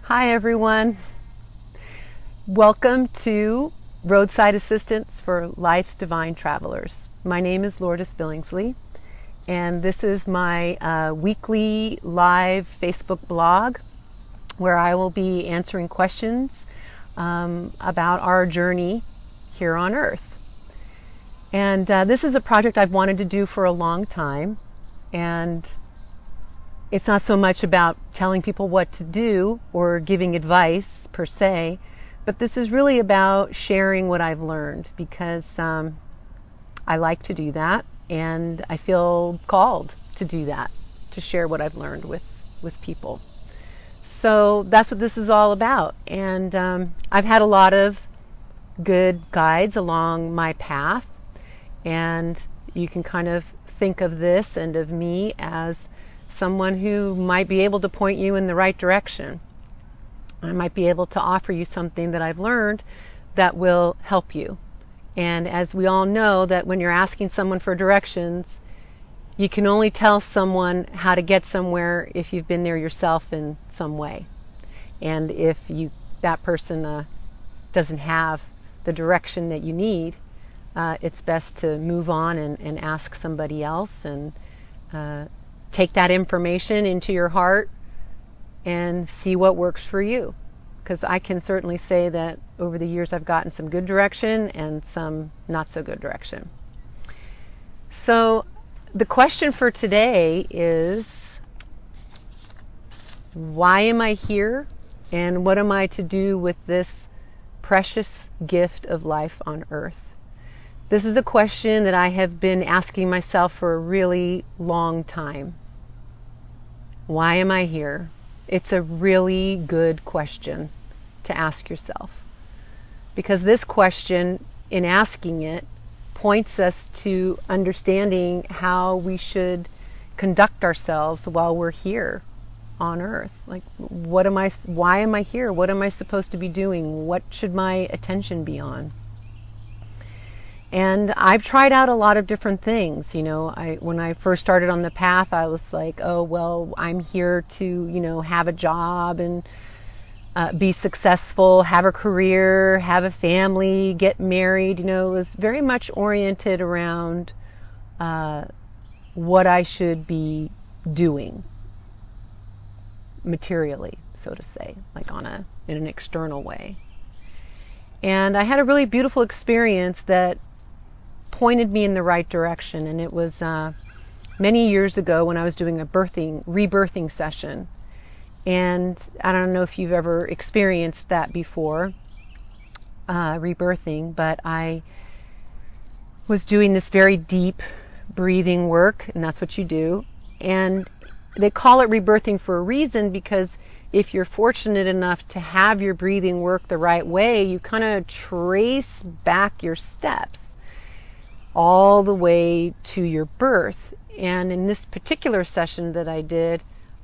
Hi everyone. Welcome to Roadside Assistance for Life's Divine Travelers. My name is Lourdes Billingsley, and this is my weekly live Facebook blog where I will be answering questions about our journey here on Earth. And this is a project I've wanted to do for a long time, and it's not so much about telling people what to do or giving advice per se, but this is really about sharing what I've learned because I like to do that and I feel called to do that, to share what I've learned with people. So that's what this is all about. And I've had a lot of good guides along my path, and you can kind of think of this and of me as someone who might be able to point you in the right direction. I might be able to offer you something that I've learned that will help you. And as we all know, that when you're asking someone for directions, you can only tell someone how to get somewhere if you've been there yourself in some way. And if that person doesn't have the direction that you need, it's best to move on and ask somebody else and take that information into your heart and see what works for you. Because I can certainly say that over the years I've gotten some good direction and some not so good direction. So the question for today is, why am I here and what am I to do with this precious gift of life on Earth? This is a question that I have been asking myself for a really long time. Why am I here? It's a really good question to ask yourself, because this question, in asking it, points us to understanding how we should conduct ourselves while we're here on Earth. Like, why am I here? What am I supposed to be doing? What should my attention be on? And I've tried out a lot of different things. When I first started on the path, I was like, oh, well, I'm here to, have a job and be successful, have a career, have a family, get married. It was very much oriented around what I should be doing materially, so to say, like in an external way. And I had a really beautiful experience that pointed me in the right direction, and it was many years ago when I was doing a rebirthing session. And I don't know if you've ever experienced that before, rebirthing, but I was doing this very deep breathing work, and that's what you do. And they call it rebirthing for a reason, because if you're fortunate enough to have your breathing work the right way, you kind of trace back your steps all the way to your birth. And in this particular session that I did,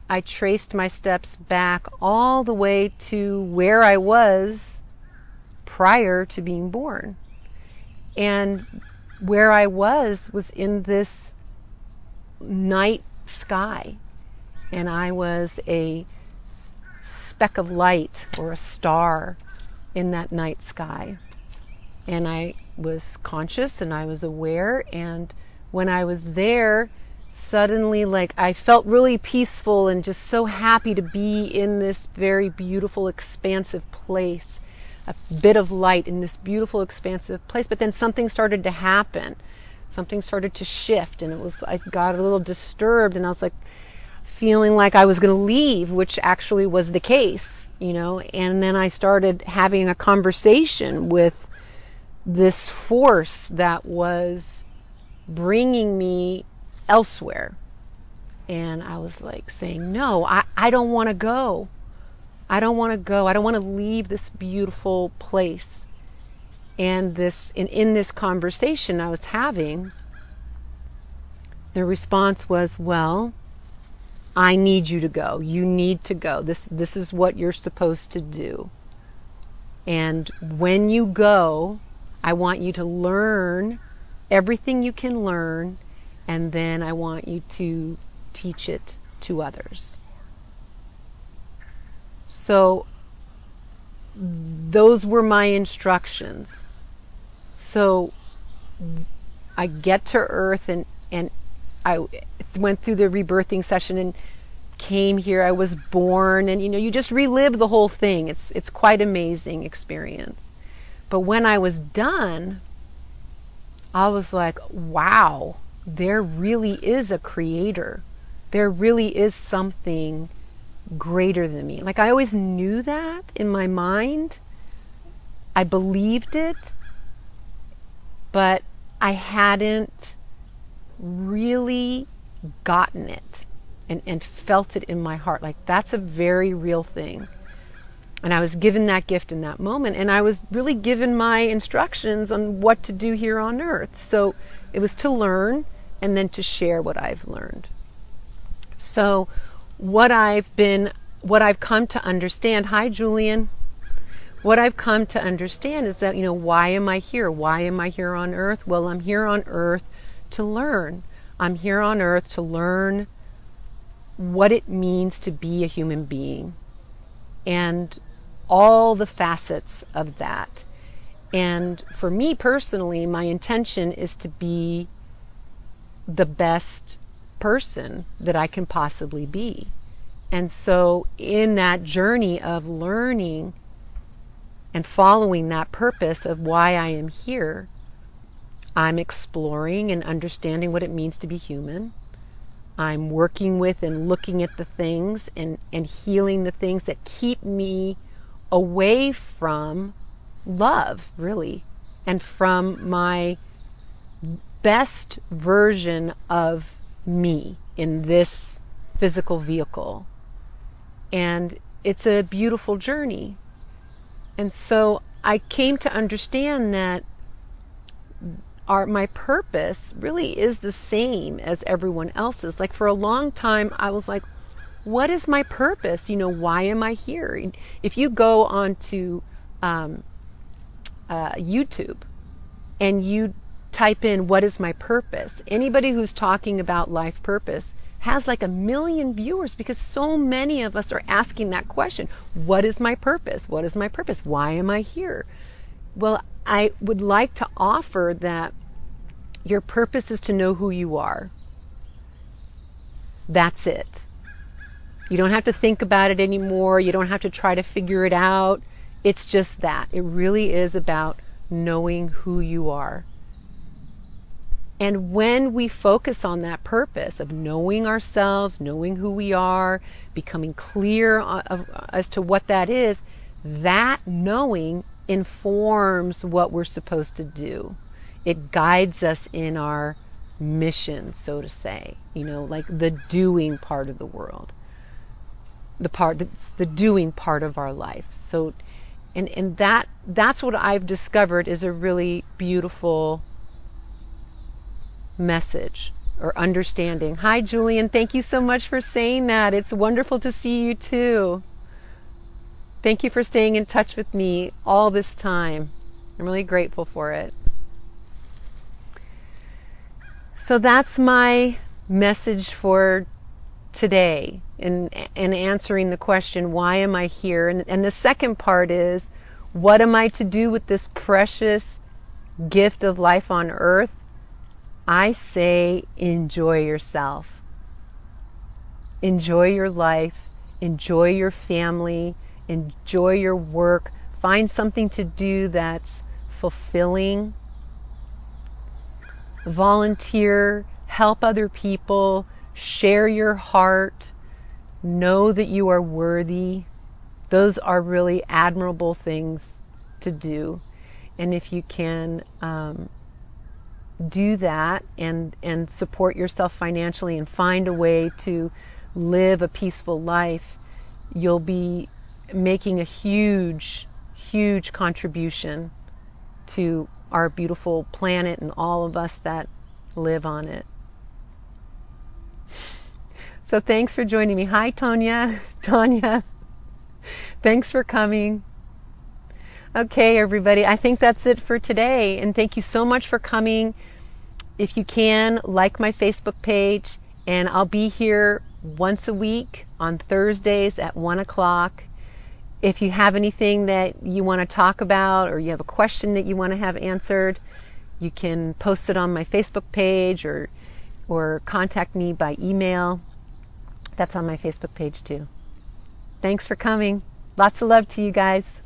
I traced my steps back all the way to where I was prior to being born. And where I was in this night sky. And I was a speck of light or a star in that night sky. And I was conscious and I was aware, and when I was there, suddenly I felt really peaceful and just so happy to be in this very beautiful expansive place, a bit of light in this beautiful expansive place. But then something started to happen, something started to shift, and I got a little disturbed, and I was feeling like I was going to leave, which actually was the case, and then I started having a conversation with this force that was bringing me elsewhere. And I was saying, no, I don't want to go. I don't want to go. I don't want to leave this beautiful place. And in this conversation I was having, the response was, well, I need you to go. You need to go. This is what you're supposed to do. And when you go, I want you to learn everything you can learn, and then I want you to teach it to others. So those were my instructions. So I get to Earth, and I went through the rebirthing session and came here. I was born, and you just relive the whole thing. It's quite amazing experience. But when I was done, I was like, wow, there really is a creator. There really is something greater than me. Like, I always knew that in my mind. I believed it, but I hadn't really gotten it and felt it in my heart. Like, that's a very real thing. And I was given that gift in that moment, and I was really given my instructions on what to do here on Earth. So it was to learn and then to share what I've learned. So what I've come to understand, hi Julian, what I've come to understand is that, why am I here? Why am I here on Earth? Well, I'm here on Earth to learn. I'm here on Earth to learn what it means to be a human being and all the facets of that. And for me personally, my intention is to be the best person that I can possibly be. And so in that journey of learning and following that purpose of why I am here, I'm exploring and understanding what it means to be human. I'm working with and looking at the things and healing the things that keep me away from love, really, and from my best version of me in this physical vehicle. And it's a beautiful journey. And so I came to understand that my purpose really is the same as everyone else's. Like, for a long time, I was like, what is my purpose? Why am I here? If you go onto YouTube and you type in, what is my purpose? Anybody who's talking about life purpose has like 1 million viewers, because so many of us are asking that question. What is my purpose? What is my purpose? Why am I here? Well, I would like to offer that your purpose is to know who you are. That's it. You don't have to think about it anymore. You don't have to try to figure it out. It's just that. It really is about knowing who you are. And when we focus on that purpose of knowing ourselves, knowing who we are, becoming clear as to what that is, that knowing informs what we're supposed to do. It guides us in our mission, so to say, like the doing part of the world. The part that's the doing part of our life. So, and that's what I've discovered is a really beautiful message or understanding. Hi, Julian. Thank you so much for saying that. It's wonderful to see you too. Thank you for staying in touch with me all this time. I'm really grateful for it. So that's my message for today in answering the question, why am I here? And the second part is, what am I to do with this precious gift of life on Earth? I say, enjoy yourself. Enjoy your life. Enjoy your family. Enjoy your work. Find something to do that's fulfilling. Volunteer. Help other people. Share your heart. Know that you are worthy. Those are really admirable things to do. And if you can do that and support yourself financially and find a way to live a peaceful life, you'll be making a huge, huge contribution to our beautiful planet and all of us that live on it. So thanks for joining me. Hi, Tanya. Thanks for coming. Okay, everybody, I think that's it for today. And thank you so much for coming. If you can, like my Facebook page, and I'll be here once a week on Thursdays at 1 o'clock. If you have anything that you want to talk about or you have a question that you want to have answered, you can post it on my Facebook page or contact me by email. That's on my Facebook page too. Thanks for coming. Lots of love to you guys.